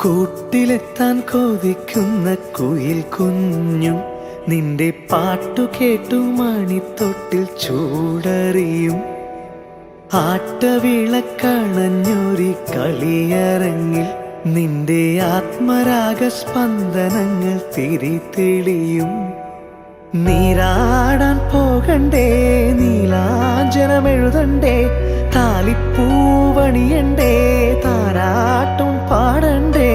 കൂട്ടിലെത്താൻ കൊതിക്കുന്ന കുയിൽ കുഞ്ഞും നിന്റെ പാട്ടു കേട്ടു മണിത്തൊട്ടിൽ ചൂടറിയും. ആട്ടവിളക്കണഞ്ഞൊരി കളിയരങ്ങിൽ നിന്റെ ആത്മരാഗസ്പന്ദനങ്ങൾ തിരിതെളിയും. നീരാടാൻ പോകണ്ടേ, നീലാഞ്ജനമെഴുതണ്ടേ, താലിപ്പൂവണിയണ്ടേ, താരാട്ടും പാടണ്ടേ,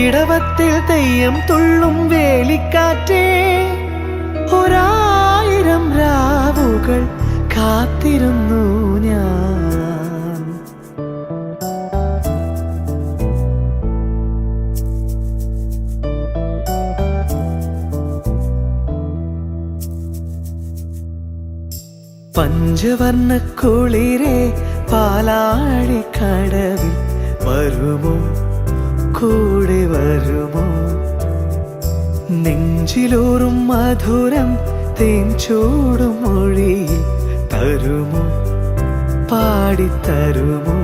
ഇടവത്തിൽ തെയ്യം തുള്ളും വേലിക്കാറ്റേ, ഒരായിരം രാവുകൾ കാത്തിരുന്നു ഞാൻ. പഞ്ചവർണ്ണ കുളിരേ പാലാഴിക്കടവിൽ വരുമോ, കൂടെ വരുമോ? നെഞ്ചിലൂറും മധുരം തേൻ ചൂടും മൊഴിയിൽ തരുമോ, പാടിത്തരുമോ?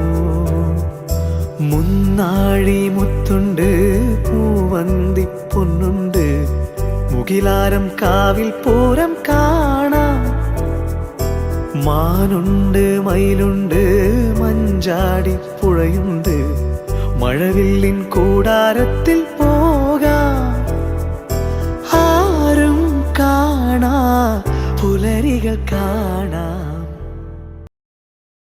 മുന്നാഴി മുത്തുണ്ട്, പൂവന്തി പൊന്നുണ്ട്, മുകിലാരം കാവിൽ പൂരം കാണാം. മാനുണ്ട്, മയിലുണ്ട്, മഞ്ചാടി പുഴയുണ്ട്, മഴവില്ലിൻ കൂടാരത്തിൽ പോകാം. ആരും കാണാ പുലരികൾ കാണാം.